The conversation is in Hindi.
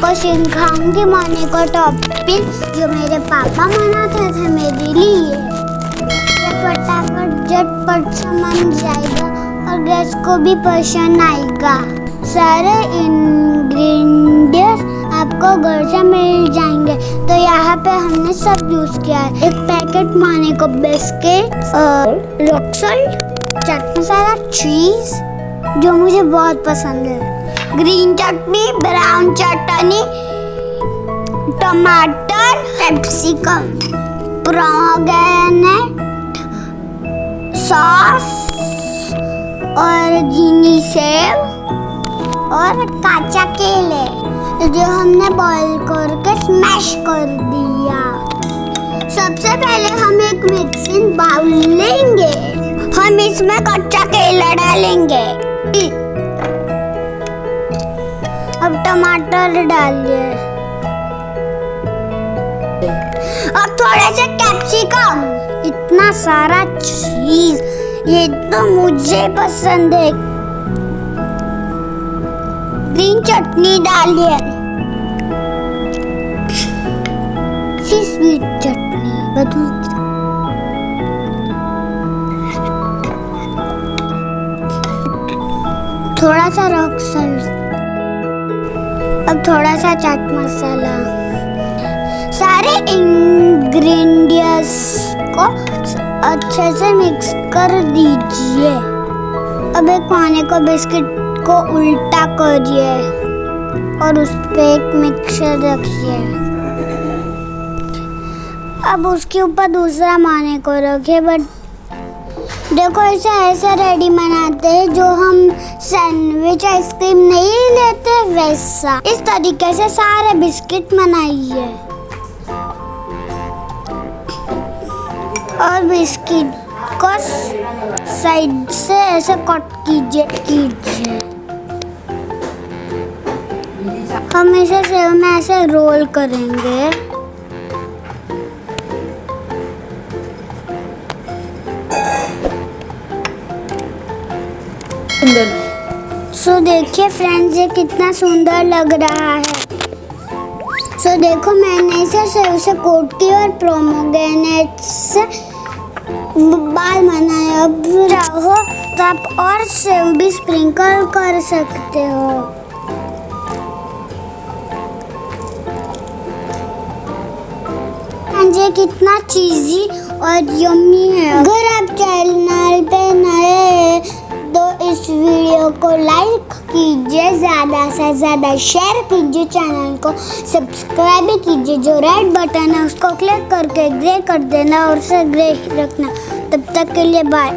आपको सिखाऊंगी मोनाको टॉपिंग जो मेरे पापा बनाते थे मेरे लिए। ये फटाफट झटपट समझ जाएगा और गैस को भी पसंद आएगा। सारे इंग्रेडिएंट्स आपको घर से मिल जाएंगे। तो यहाँ पे हमने सब यूज किया है। एक packet Monaco biscuit, rock salt, chaat masala, cheese जो मुझे बहुत पसंद है, ग्रीन चटनी, ब्राउन चटनी, टमाटर, कैप्सिकम, पोमेग्रेनेट सॉस और चीनी सेव और काचा केले जो हमने बॉईल करके स्मैश कर दिया। सबसे पहले हम एक मिक्सिंग बाउल लेंगे। हम इसमें कच्चा केला डालेंगे। अब टमाटर डालिए। अब थोड़े से कैप्सिकम। इतना सारा चीज, ये तो मुझे पसंद है। ग्रीन चटनी डालिए, स्वीट चटनी थोड़ा सा रॉक सॉल्ट, अब थोड़ा सा चाट मसाला। सारे इंग्रेडिएंट्स को अच्छे से मिक्स कर दीजिए। अब एक मोनाको बिस्किट को उल्टा करिए और उस पे एक मिक्सर रखिए। अब उसके ऊपर दूसरा मोनाको रखिए। बट देखो इसे ऐसे रेडी बनाते हैं जो हम सैंडविच आइसक्रीम नहीं लेते वैसा। इस तरीके से सारे बिस्किट बनाइए और बिस्किट को साइड से ऐसे कट कीजिए। हम इसे सेव में ऐसे रोल करेंगे। सो देखिए फ्रेंड्स, ये कितना सुंदर लग रहा है। सो देखो मैंने इसे सेव से कोट किया और पोमेग्रेनेट से बाल बनाए। अब चाहो तो आप और सेव भी स्प्रिंकल कर सकते हो। ये कितना चीजी और यम्मी है। अगर आप चैनल पे नए हैं तो इस वीडियो को लाइक कीजिए, ज़्यादा से ज़्यादा शेयर कीजिए, चैनल को सब्सक्राइब भी कीजिए। जो रेड बटन है उसको क्लिक करके ग्रे कर देना और उसे ग्रे ही रखना। तब तक के लिए बाय।